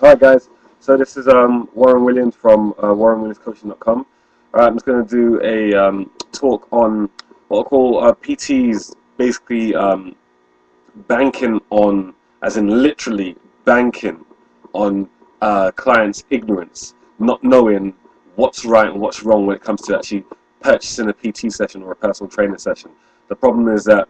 Alright guys, so this is Warren Williams from WarrenWilliamsCoaching.com. Alright, I'm just going to do a talk on what I call PTs basically banking on, as in literally banking on clients' ignorance, not knowing what's right and what's wrong when it comes to actually purchasing a PT session or a personal training session. The problem is that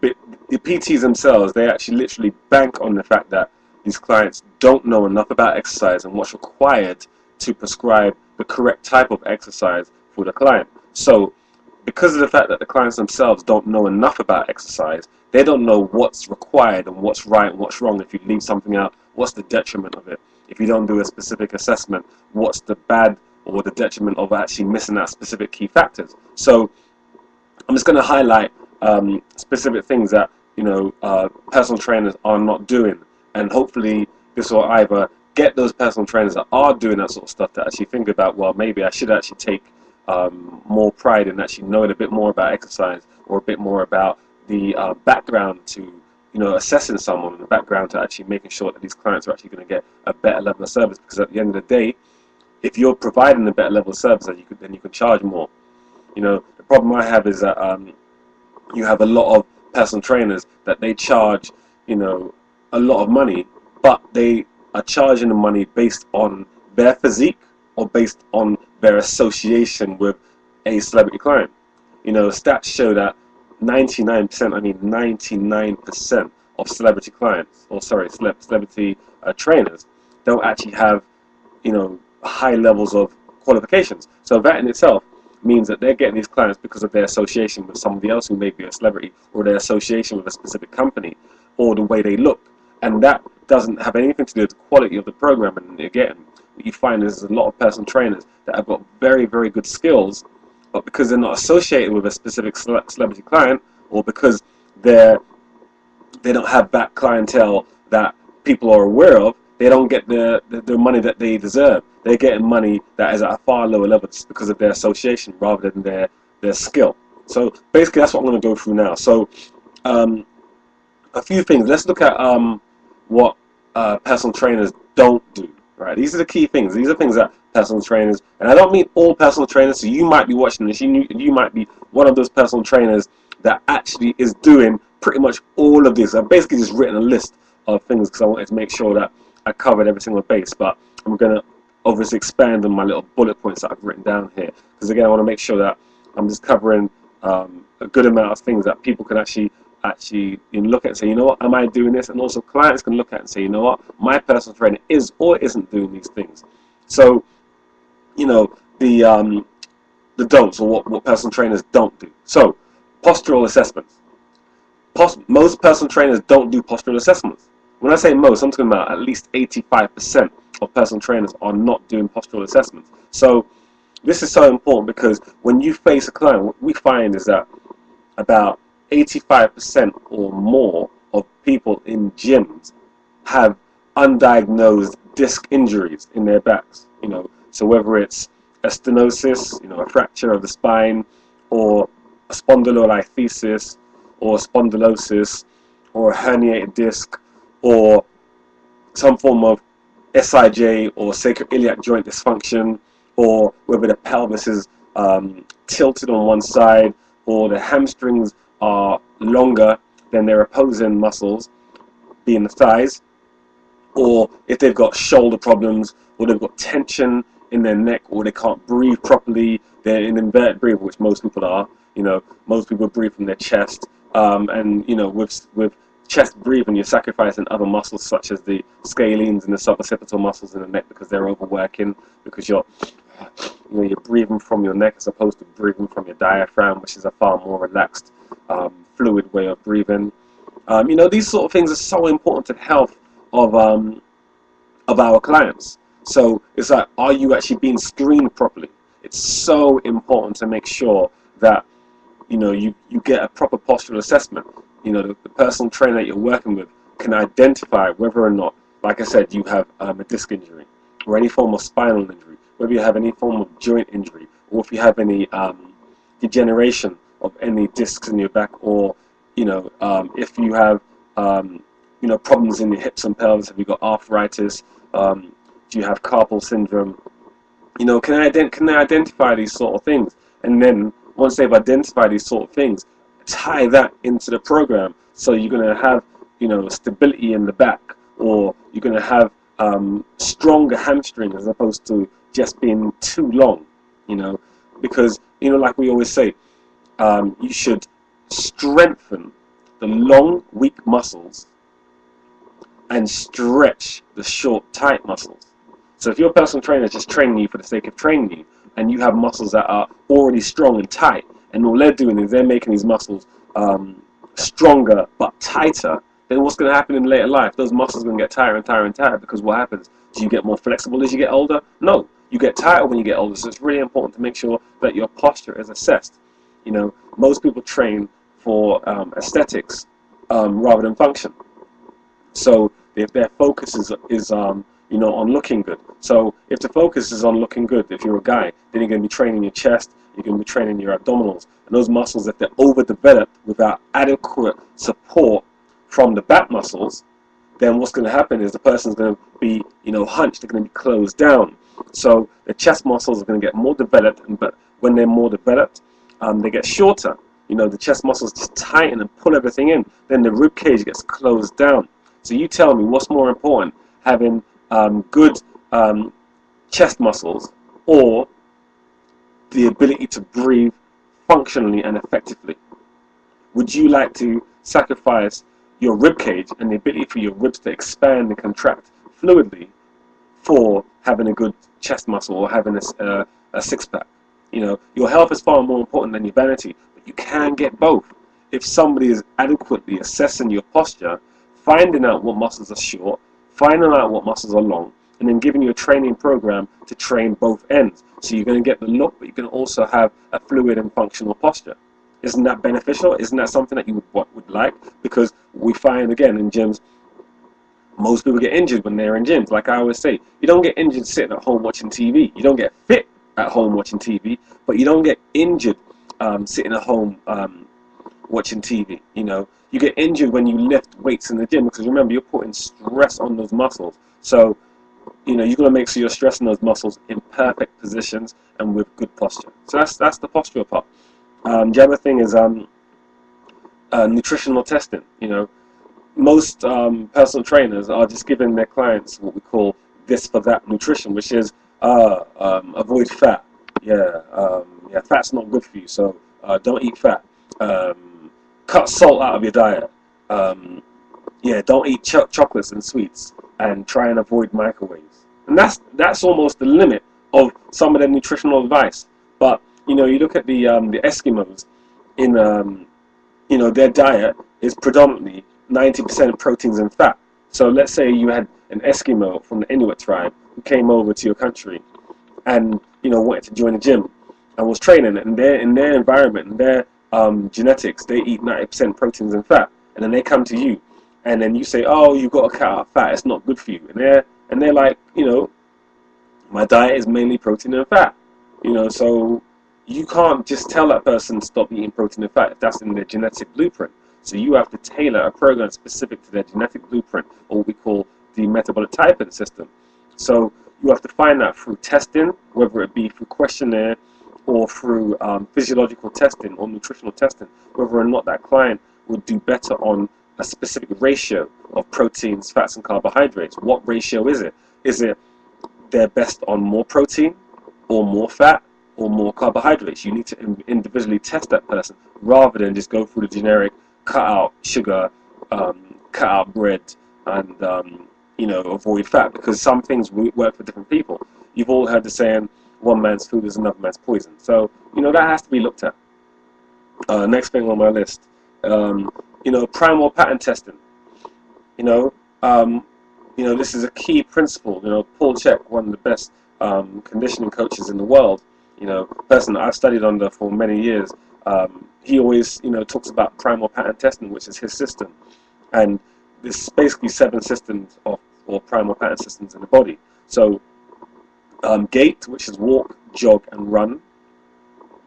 the PTs themselves, they actually literally bank on the fact that these clients don't know enough about exercise and what's required to prescribe the correct type of exercise for the client. So because of the fact that the clients themselves don't know enough about exercise, they don't know what's required and what's right and what's wrong. If you leave something out, what's the detriment of it? If you don't do a specific assessment, what's the bad or the detriment of actually missing out specific key factors? So I'm just going to highlight specific things that personal trainers are not doing, and hopefully this will either get those personal trainers that are doing that sort of stuff to actually think about, well, maybe I should actually take more pride in actually knowing a bit more about exercise, or a bit more about the background to assessing someone, and the background to actually making sure that these clients are actually going to get a better level of service. Because at the end of the day, if you're providing a better level of service, then you can charge more. The problem I have is that you have a lot of personal trainers that they charge, a lot of money, but they are charging the money based on their physique or based on their association with a celebrity client. Stats show that 99% of celebrity clients, or sorry, celebrity trainers, don't actually have, high levels of qualifications. So that in itself means that they're getting these clients because of their association with somebody else who may be a celebrity, or their association with a specific company, or the way they look. And that doesn't have anything to do with the quality of the programming they're getting. What you find is there's a lot of personal trainers that have got very, very good skills, but because they're not associated with a specific celebrity client, or because they don't have that clientele that people are aware of, they don't get the money that they deserve. They're getting money that is at a far lower level just because of their association rather than their skill. So basically that's what I'm going to go through now. So a few things. Let's look at what personal trainers don't do. Right? These are the key things. These are things that personal trainers, and I don't mean all personal trainers, so you might be watching this, you might be one of those personal trainers that actually is doing pretty much all of this. I've basically just written a list of things because I wanted to make sure that I covered every single base, but I'm going to obviously expand on my little bullet points that I've written down here, because again I want to make sure that I'm just covering a good amount of things that people can actually look at and say, you know what, am I doing this? And also clients can look at and say, you know what, my personal trainer is or isn't doing these things. So the don'ts, or what personal trainers don't do. So postural assessments. Most personal trainers don't do postural assessments. When I say most, I'm talking about at least 85% of personal trainers are not doing postural assessments. So this is so important, because when you face a client, what we find is that about 85% or more of people in gyms have undiagnosed disc injuries in their backs. So whether it's a stenosis, a fracture of the spine, or a spondylolisthesis, or spondylosis, or a herniated disc, or some form of SIJ or sacroiliac joint dysfunction, or whether the pelvis is tilted on one side, or the hamstrings are longer than their opposing muscles, being the thighs, or if they've got shoulder problems, or they've got tension in their neck, or they can't breathe properly, they're in inverted breathing, which most people are. Most people breathe from their chest, and with chest breathing, you're sacrificing other muscles such as the scalenes and the suboccipital muscles in the neck, because they're overworking, because you're breathing from your neck as opposed to breathing from your diaphragm, which is a far more relaxed, fluid way of breathing. These sort of things are so important to the health of our clients. So it's like, are you actually being screened properly? It's so important to make sure that you get a proper postural assessment. The personal trainer that you're working with can identify whether or not, like I said, you have a disc injury, or any form of spinal injury, whether you have any form of joint injury, or if you have any degeneration of any discs in your back, or if you have problems in your hips and pelvis, if you've got arthritis, Do you have carpal syndrome? Can they identify these sort of things? And then once they've identified these sort of things, tie that into the program. So you're going to have, stability in the back, or you're going to have stronger hamstring as opposed to just being too long, because, like we always say, you should strengthen the long, weak muscles and stretch the short, tight muscles. So if your personal trainer is just training you for the sake of training you, and you have muscles that are already strong and tight, and all they're doing is they're making these muscles stronger but tighter, then what's going to happen in later life? Those muscles are going to get tighter and tighter and tighter, because what happens? Do you get more flexible as you get older? No, you get tighter when you get older. So it's really important to make sure that your posture is assessed. Most people train for aesthetics rather than function. So if their focus is on looking good. So if the focus is on looking good, if you're a guy, then you're going to be training your chest, you're going to be training your abdominals. And those muscles, if they're overdeveloped without adequate support from the back muscles, then what's going to happen is the person's going to be, hunched, they're going to be closed down. So the chest muscles are going to get more developed, but when they're more developed, they get shorter. The chest muscles just tighten and pull everything in. Then the rib cage gets closed down. So you tell me, what's more important, having good chest muscles or the ability to breathe functionally and effectively? Would you like to sacrifice your rib cage and the ability for your ribs to expand and contract fluidly for having a good chest muscle or having a six-pack? Your health is far more important than your vanity, but you can get both if somebody is adequately assessing your posture, finding out what muscles are short, finding out what muscles are long, and then giving you a training program to train both ends. So you're going to get the look, but you can also have a fluid and functional posture. Isn't that beneficial? Isn't that something that you would like? Because we find, again, in gyms, most people get injured when they're in gyms. Like I always say, you don't get injured sitting at home watching TV. You don't get fit at home watching TV, but you don't get injured sitting at home watching TV. You get injured when you lift weights in the gym, because remember, you're putting stress on those muscles. So you're going to make sure you're stressing those muscles in perfect positions and with good posture. So that's the postural part. The other thing is nutritional testing. Most personal trainers are just giving their clients what we call this for that nutrition, which is avoid fat. Fat's not good for you, so don't eat fat. Cut salt out of your diet. Don't eat chocolates and sweets, and try and avoid microwaves. And that's almost the limit of some of their nutritional advice. But you look at the Eskimos in their diet is predominantly 90% proteins and fat. So let's say you had an Eskimo from the Inuit tribe who came over to your country and wanted to join a gym and was training, and in their environment, in their genetics, they eat 90% proteins and fat, and then they come to you, and then you say, oh, you've got to cut out fat, it's not good for you, and they're like, my diet is mainly protein and fat, so you can't just tell that person to stop eating protein and fat if that's in their genetic blueprint. So you have to tailor a program specific to their genetic blueprint, or what we call the metabolic typing system. So you have to find that through testing, whether it be through questionnaire or through physiological testing or nutritional testing, whether or not that client would do better on a specific ratio of proteins, fats, and carbohydrates. What ratio is it? Is it they're best on more protein or more fat or more carbohydrates? You need to individually test that person rather than just go through the generic cut out sugar, cut out bread, and avoid fat, because some things work for different people. You've all heard the saying, one man's food is another man's poison. So that has to be looked at. Next thing on my list, primal pattern testing. This is a key principle. Paul C.H.E.K, one of the best conditioning coaches in the world, person that I've studied under for many years, he always talks about primal pattern testing, which is his system, and there's basically 7 systems or primal pattern systems in the body. So gait, which is walk, jog, and run.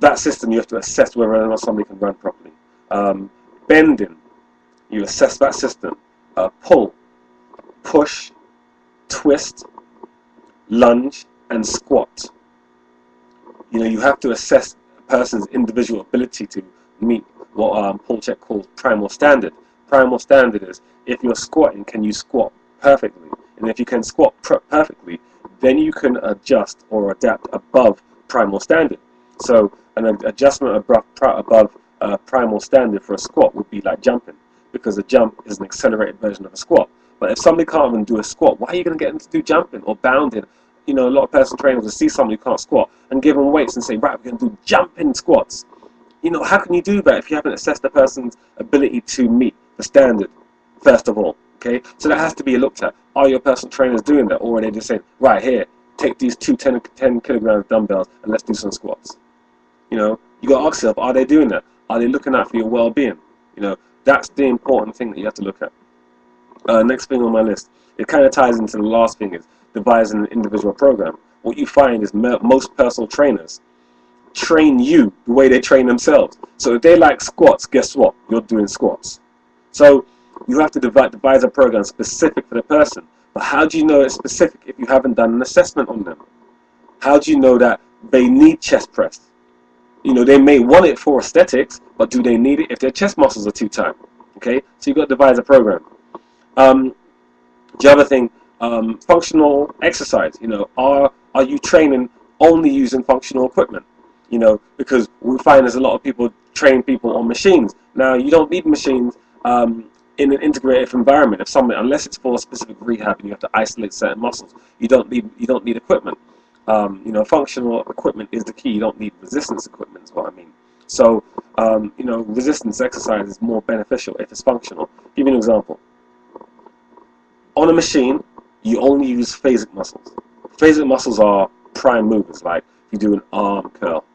That system, you have to assess whether or not somebody can run properly. Bending, you assess that system. Pull, push, twist, lunge, and squat. You have to assess a person's individual ability to meet what Paul C.H.E.K calls primal standard. Primal standard is, if you're squatting, can you squat perfectly? And if you can squat perfectly, then you can adjust or adapt above primal standard. So an adjustment above primal standard for a squat would be like jumping, because a jump is an accelerated version of a squat. But if somebody can't even do a squat, why are you going to get them to do jumping or bounding? A lot of personal trainers will see somebody who can't squat and give them weights and say, right, we're going to do jumping squats. How can you do that if you haven't assessed the person's ability to meet the standard, first of all? Okay, so that has to be looked at. Are your personal trainers doing that, or are they just saying, right, here, take these 10 kilograms dumbbells and let's do some squats? You got to ask yourself, are they doing that? Are they looking out for your well-being? That's the important thing that you have to look at. Next thing on my list, it kind of ties into the last thing, is devising an individual program. What you find is most personal trainers train you the way they train themselves. So if they like squats, guess what? You're doing squats. So you have to devise a program specific for the person. But how do you know it's specific if you haven't done an assessment on them? How do you know that they need chest press? They may want it for aesthetics, but do they need it if their chest muscles are too tight? Okay, so you've got to devise a program. The other thing, functional exercise. Are you training only using functional equipment? Because we find there's a lot of people train people on machines. Now, you don't need machines in an integrative environment. Unless it's for specific rehab and you have to isolate certain muscles, you don't need equipment. Functional equipment is the key. You don't need resistance equipment, is what I mean. So, resistance exercise is more beneficial if it's functional. I'll give you an example. On a machine, you only use phasic muscles. Phasic muscles are prime movers, like you do an arm curl.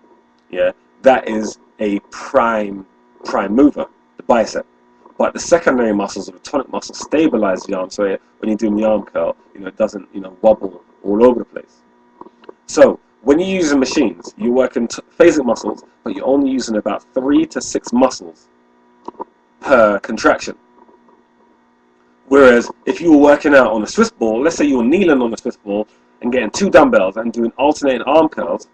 Yeah, that is a prime mover, the bicep. But the secondary muscles, or the tonic muscles, stabilize the arm, so when you're doing the arm curl, it doesn't wobble all over the place. So when you're using machines, you're working phasic muscles, but you're only using about 3 to 6 muscles per contraction. Whereas if you were working out on a Swiss ball, let's say you were kneeling on a Swiss ball and getting 2 dumbbells and doing alternating arm curls,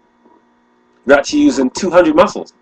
you're actually using 200 muscles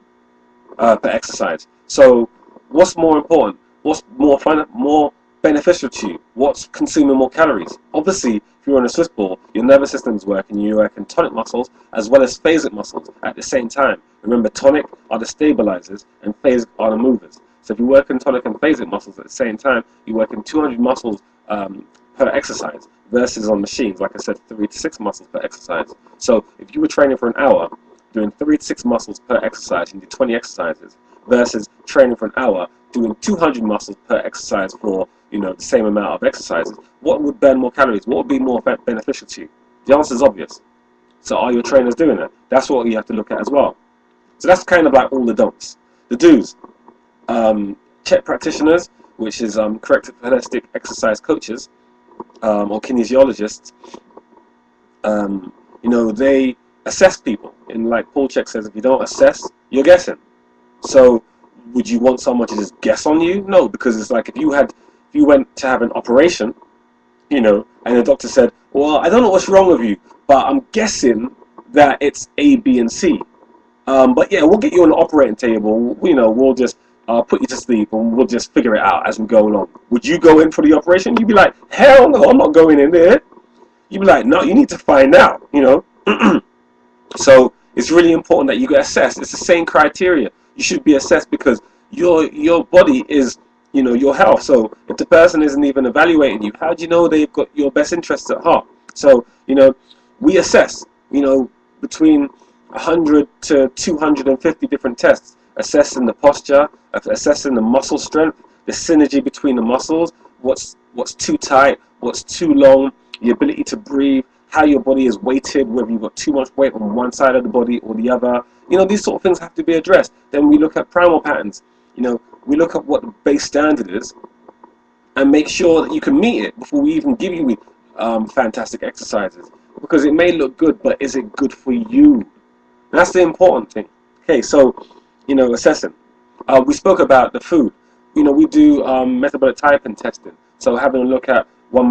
per exercise. So what's more important? What's more fun, more beneficial to you? What's consuming more calories? Obviously, if you're on a Swiss ball, your nervous system is working. You're working tonic muscles as well as phasic muscles at the same time. Remember, tonic are the stabilizers and phasic are the movers. So if you work in tonic and phasic muscles at the same time, you're working 200 muscles per exercise, versus on machines, like I said, 3 to 6 muscles per exercise. So if you were training for an hour, doing 3 to 6 muscles per exercise, you do 20 exercises, versus training for an hour, doing 200 muscles per exercise for the same amount of exercises, what would burn more calories? What would be more beneficial to you? The answer is obvious. So are your trainers doing it? That's what you have to look at as well. So that's kind of like all the don'ts. The do's. C.H.E.K practitioners, which is corrective holistic exercise coaches or kinesiologists, they assess people. And like Paul C.H.E.K says, if you don't assess, you're guessing. So would you want someone to just guess on you? No, because it's like if you went to have an operation, and the doctor said, well, I don't know what's wrong with you, but I'm guessing that it's A, B, and C. But yeah, we'll get you on the operating table. We'll just put you to sleep and we'll just figure it out as we go along. Would you go in for the operation? You'd be like, hell no, I'm not going in there. You'd be like, no, you need to find out, So it's really important that you get assessed. It's the same criteria. You should be assessed because your body is, your health. So if the person isn't even evaluating you, how do you know they've got your best interests at heart? So, we assess, between 100 to 250 different tests, assessing the posture, assessing the muscle strength, the synergy between the muscles, what's too tight, what's too long, the ability to breathe, how your body is weighted, whether you've got too much weight on one side of the body or the other. These sort of things have to be addressed. Then we look at primal patterns. We look at what the base standard is and make sure that you can meet it before we even give you fantastic exercises. Because it may look good, but is it good for you? And that's the important thing. Okay, so, assessing. We spoke about the food. We do metabolic typing testing. So having a look at one